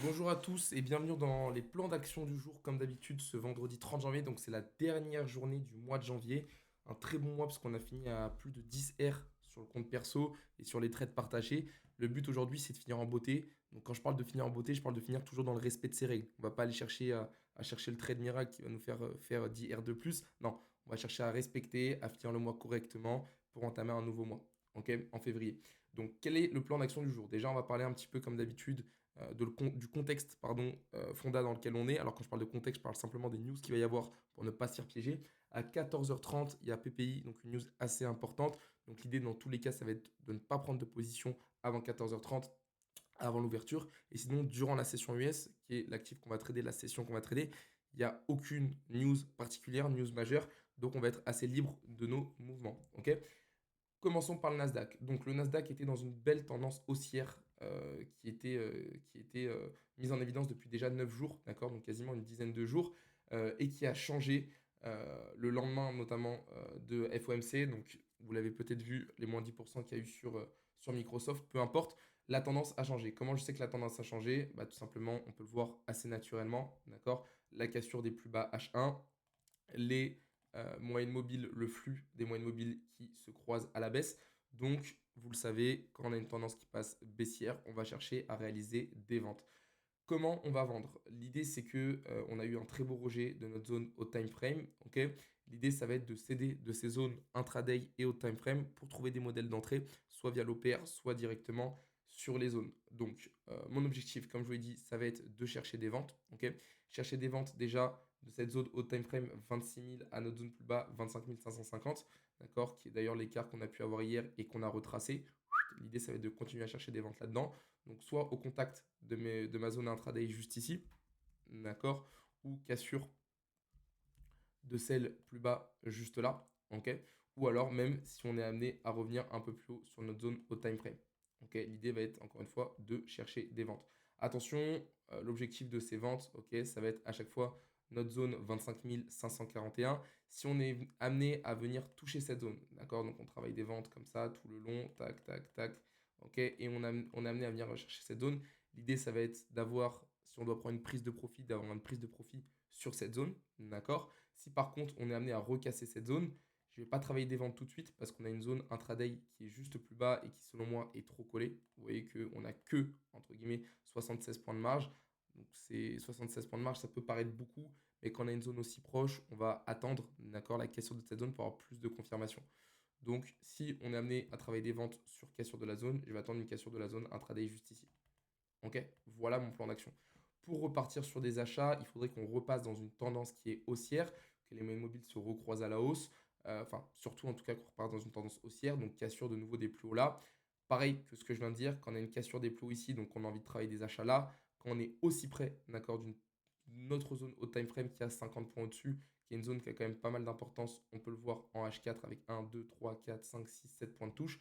Bonjour à tous et bienvenue dans les plans d'action du jour, comme d'habitude, ce vendredi 30 janvier. Donc, c'est la dernière journée du mois de janvier. Un très bon mois parce qu'on a fini à plus de 10 R sur le compte perso et sur les trades partagés. Le but aujourd'hui, c'est de finir en beauté. Donc, quand je parle de finir en beauté, je parle de finir toujours dans le respect de ses règles. On va pas aller chercher à chercher le trade miracle qui va nous faire 10 R de plus. Non, on va chercher à respecter, à finir le mois correctement pour entamer un nouveau mois, ok, en février. Donc, quel est le plan d'action du jour? Déjà, on va parler un petit peu comme d'habitude du contexte Fonda dans lequel on est. Alors quand je parle de contexte, je parle simplement des news qu'il va y avoir pour ne pas se faire piéger. À 14h30, il y a PPI, donc une news assez importante. Donc l'idée dans tous les cas, ça va être de ne pas prendre de position avant 14h30, avant l'ouverture. Et sinon, durant la session US, qui est l'actif qu'on va trader, la session qu'on va trader, il n'y a aucune news particulière, news majeure. Donc on va être assez libre de nos mouvements. Ok. Commençons par le Nasdaq. Donc le Nasdaq était dans une belle tendance haussière qui était mise en évidence depuis déjà 9 jours, d'accord, donc quasiment une dizaine de jours, et qui a changé le lendemain notamment de FOMC. Donc vous l'avez peut-être vu, les moins 10% qu'il y a eu sur Microsoft, peu importe, la tendance a changé. Comment je sais que la tendance a changé? Bah, tout simplement, on peut le voir assez naturellement, d'accord, la cassure des plus bas H1, les moyennes mobiles, le flux des moyennes mobiles qui se croisent à la baisse. Donc, vous le savez, quand on a une tendance qui passe baissière, on va chercher à réaliser des ventes. Comment on va vendre? L'idée, c'est que on a eu un très beau rejet de notre zone au time frame. Ok. L'idée, ça va être de céder de ces zones intraday et au time frame pour trouver des modèles d'entrée, soit via l'OPR, soit directement sur les zones. Donc, mon objectif, comme je vous l'ai dit, ça va être de chercher des ventes. Ok. Chercher des ventes déjà de cette zone au time frame 26 000 à notre zone plus bas 25 550. D'accord, qui est d'ailleurs l'écart qu'on a pu avoir hier et qu'on a retracé. L'idée, ça va être de continuer à chercher des ventes là-dedans. Donc, soit au contact de ma zone intraday juste ici, d'accord, ou cassure de celle plus bas juste là, ok, ou alors même si on est amené à revenir un peu plus haut sur notre zone au time frame. Ok, l'idée va être encore une fois de chercher des ventes. Attention, l'objectif de ces ventes, ok, ça va être à chaque fois notre zone 25 541. Si on est amené à venir toucher cette zone, d'accord, donc on travaille des ventes comme ça tout le long, tac, tac, tac, ok, et on est amené à venir rechercher cette zone. L'idée, ça va être d'avoir, si on doit prendre une prise de profit, d'avoir une prise de profit sur cette zone, d'accord. Si par contre on est amené à recasser cette zone, je ne vais pas travailler des ventes tout de suite parce qu'on a une zone intraday qui est juste plus bas et qui selon moi est trop collée. Vous voyez qu'on n'a que, entre guillemets, 76 points de marge. Donc c'est 76 points de marge, ça peut paraître beaucoup, mais quand on a une zone aussi proche, on va attendre, d'accord, la cassure de cette zone pour avoir plus de confirmation. Donc si on est amené à travailler des ventes sur cassure de la zone, je vais attendre une cassure de la zone intraday juste ici. Ok, voilà mon plan d'action. Pour repartir sur des achats, il faudrait qu'on repasse dans une tendance qui est haussière, que les moyennes mobiles se recroisent à la hausse. Enfin, surtout en tout cas qu'on reparte dans une tendance haussière, donc cassure de nouveau des plus hauts là. Pareil que ce que je viens de dire, quand on a une cassure des plus hauts ici, donc on a envie de travailler des achats là, quand on est aussi près, d'accord, d'une autre zone au time frame qui a 50 points au-dessus, qui est une zone qui a quand même pas mal d'importance, on peut le voir en H4 avec 1, 2, 3, 4, 5, 6, 7 points de touche,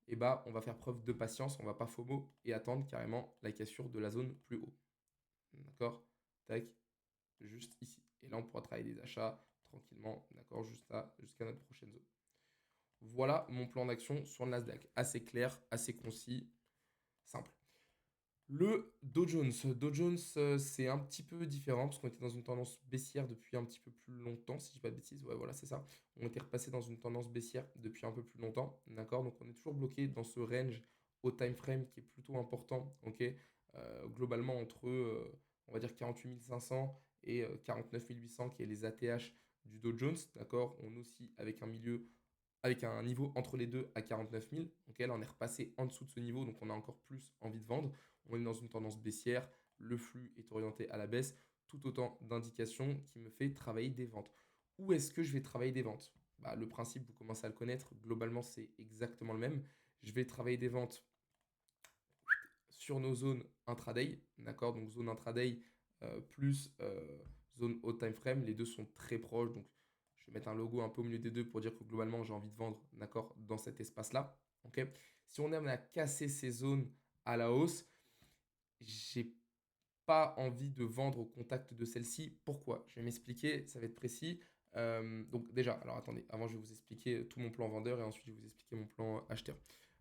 et bah on va faire preuve de patience, on va pas FOMO et attendre carrément la cassure de la zone plus haut. D'accord. Tac, juste ici. Et là, on pourra travailler des achats tranquillement, d'accord, jusqu'à notre prochaine zone. Voilà mon plan d'action sur le Nasdaq. Assez clair, assez concis, simple. Le Dow Jones. Dow Jones, c'est un petit peu différent parce qu'on était dans une tendance baissière depuis un petit peu plus longtemps, si je dis pas de bêtises. Ouais, voilà, c'est ça. On était repassé dans une tendance baissière depuis un peu plus longtemps, d'accord. Donc on est toujours bloqué dans ce range au time frame qui est plutôt important, ok. Globalement entre, on va dire 48 500 et 49 800 qui est les ATH du Dow Jones, d'accord. On aussi avec un milieu avec un niveau entre les deux à 49 000. Donc là, on est repassé en dessous de ce niveau, donc on a encore plus envie de vendre. On est dans une tendance baissière, le flux est orienté à la baisse, tout autant d'indications qui me fait travailler des ventes. Où est-ce que je vais travailler des ventes? Bah, le principe, vous commencez à le connaître, globalement, c'est exactement le même. Je vais travailler des ventes sur nos zones intraday, d'accord. Donc zone intraday plus zone haut time frame, les deux sont très proches, donc je vais mettre un logo un peu au milieu des deux pour dire que globalement j'ai envie de vendre, d'accord, dans cet espace-là. Ok. Si on est amené à casser ces zones à la hausse, j'ai pas envie de vendre au contact de celle-ci. Pourquoi? Je vais m'expliquer, ça va être précis. Donc déjà, alors attendez, avant je vais vous expliquer tout mon plan vendeur et ensuite je vais vous expliquer mon plan acheteur.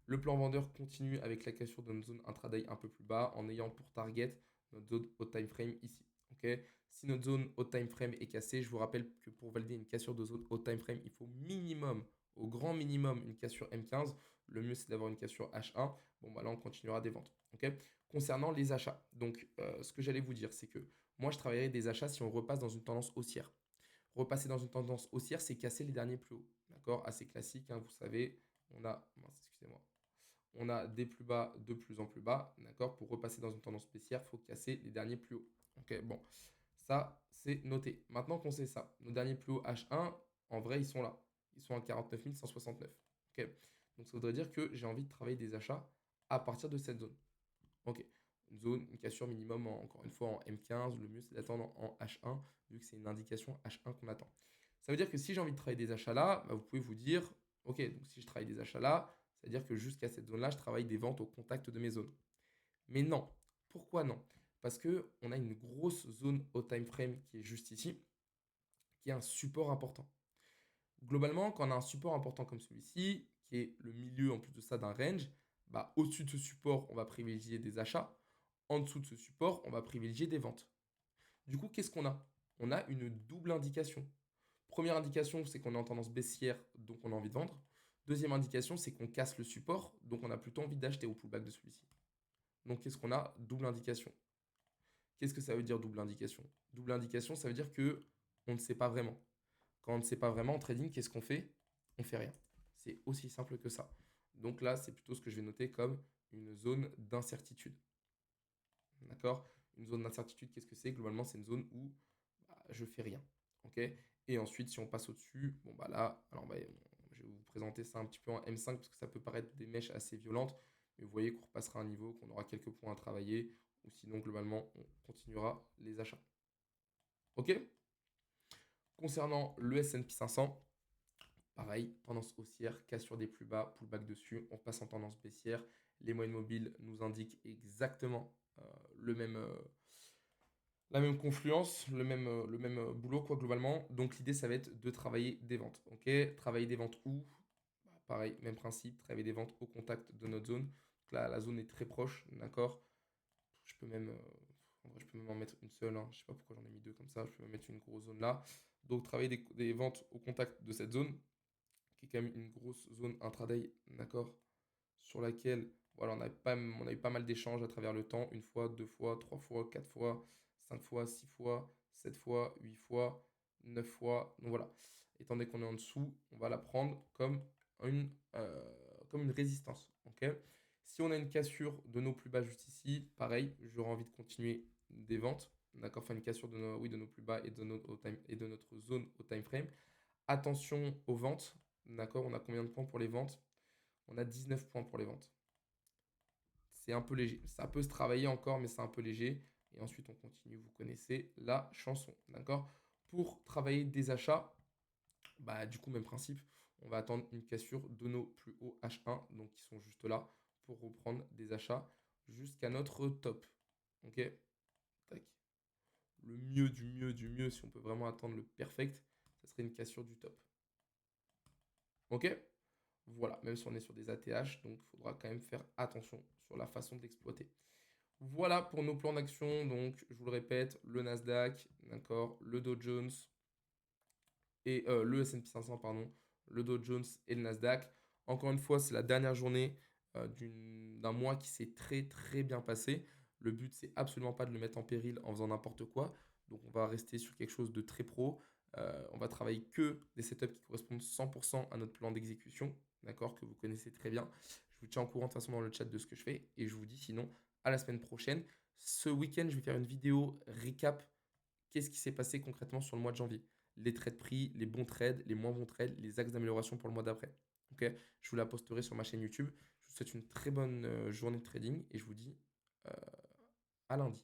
Le plan vendeur continue avec la cassure de notre zone intraday un peu plus bas en ayant pour target notre zone haut time frame ici. Ok, si notre zone haut time frame est cassée, je vous rappelle que pour valider une cassure de zone haut time frame, il faut minimum, au grand minimum, une cassure M15. Le mieux, c'est d'avoir une cassure H1. Bon, bah là, on continuera des ventes. Ok, concernant les achats, donc ce que j'allais vous dire, c'est que moi, je travaillerai des achats si on repasse dans une tendance haussière. Repasser dans une tendance haussière, c'est casser les derniers plus hauts. D'accord, assez classique, hein, vous savez. On a, excusez-moi, on a des plus bas de plus en plus bas. D'accord, pour repasser dans une tendance baissière, il faut casser les derniers plus hauts. Ok, bon, ça, c'est noté. Maintenant qu'on sait ça, nos derniers plus hauts H1, en vrai, ils sont là. Ils sont à 49 169. Ok, donc ça voudrait dire que j'ai envie de travailler des achats à partir de cette zone. Ok, une zone, une cassure minimum, encore une fois, en M15. Le mieux, c'est d'attendre en H1, vu que c'est une indication H1 qu'on attend. Ça veut dire que si j'ai envie de travailler des achats là, bah, vous pouvez vous dire, ok, donc si je travaille des achats là, c'est-à-dire que jusqu'à cette zone-là, je travaille des ventes au contact de mes zones. Mais non. Pourquoi non? Parce qu'on a une grosse zone au time frame qui est juste ici, qui est un support important. Globalement, quand on a un support important comme celui-ci, qui est le milieu en plus de ça d'un range, bah, au-dessus de ce support, on va privilégier des achats. En dessous de ce support, on va privilégier des ventes. Du coup, qu'est-ce qu'on a? On a une double indication. Première indication, c'est qu'on est en tendance baissière, donc on a envie de vendre. Deuxième indication, c'est qu'on casse le support, donc on a plutôt envie d'acheter au pullback de celui-ci. Donc qu'est-ce qu'on a? Double indication. Qu'est-ce que ça veut dire double indication? Double indication, ça veut dire que on ne sait pas vraiment. Quand on ne sait pas vraiment en trading, qu'est-ce qu'on fait? On fait rien. C'est aussi simple que ça. Donc là, c'est plutôt ce que je vais noter comme une zone d'incertitude. D'accord? Une zone d'incertitude, qu'est-ce que c'est? Globalement, c'est une zone où bah, je fais rien. Ok? Et ensuite, si on passe au-dessus, bon bah là, alors bah, je vais vous présenter ça un petit peu en M5 parce que ça peut paraître des mèches assez violentes, mais vous voyez qu'on repassera un niveau, qu'on aura quelques points à travailler, ou sinon, globalement, on continuera les achats. Ok? Concernant le S&P 500, pareil, tendance haussière, cassure des plus bas, pullback dessus, on passe en tendance baissière. Les moyennes mobiles nous indiquent exactement le même, la même confluence, le même boulot, quoi, globalement. Donc, l'idée, ça va être de travailler des ventes. Ok, travailler des ventes où? Bah, pareil, même principe, travailler des ventes au contact de notre zone. Donc là, la zone est très proche, d'accord? Je peux même, en vrai, je peux même en mettre une seule, hein. Je sais pas pourquoi j'en ai mis deux comme ça. Je peux même mettre une grosse zone là. Donc, travailler des ventes au contact de cette zone, qui est quand même une grosse zone intraday, d'accord? Sur laquelle voilà, on a eu pas mal d'échanges à travers le temps, une fois, deux fois, trois fois, quatre fois, cinq fois, six fois, sept fois, huit fois, neuf fois. Donc voilà, étant donné qu'on est en dessous, on va la prendre comme une résistance. Ok, si on a une cassure de nos plus bas juste ici, pareil, j'aurais envie de continuer des ventes. D'accord, enfin une cassure de nos, oui, de nos plus bas et de notre zone au time frame. Attention aux ventes. D'accord, on a combien de points pour les ventes? On a 19 points pour les ventes. C'est un peu léger. Ça peut se travailler encore, mais c'est un peu léger. Et ensuite, on continue. Vous connaissez la chanson. D'accord? Pour travailler des achats, bah, du coup, même principe. On va attendre une cassure de nos plus hauts H1, donc qui sont juste là, pour reprendre des achats jusqu'à notre top. Ok? Tac. Le mieux du mieux du mieux, si on peut vraiment attendre le perfect, ça serait une cassure du top. Ok? Voilà, même si on est sur des ATH, donc il faudra quand même faire attention sur la façon de l'exploiter. Voilà pour nos plans d'action. Donc, je vous le répète, le Nasdaq, d'accord, le Dow Jones et le S&P 500, pardon, le Dow Jones et le Nasdaq. Encore une fois, c'est la dernière journée d'un mois qui s'est très très bien passé. Le but, c'est absolument pas de le mettre en péril en faisant n'importe quoi. Donc, on va rester sur quelque chose de très pro. On va travailler que des setups qui correspondent 100% à notre plan d'exécution, d'accord, que vous connaissez très bien. Je vous tiens au courant de toute façon dans le chat de ce que je fais et je vous dis sinon à la semaine prochaine. Ce week-end, je vais faire une vidéo recap. Qu'est-ce qui s'est passé concrètement sur le mois de janvier? Les trades pris, les bons trades, les moins bons trades, les axes d'amélioration pour le mois d'après. Ok, je vous la posterai sur ma chaîne YouTube. Je vous souhaite une très bonne journée de trading et je vous dis euh, à lundi.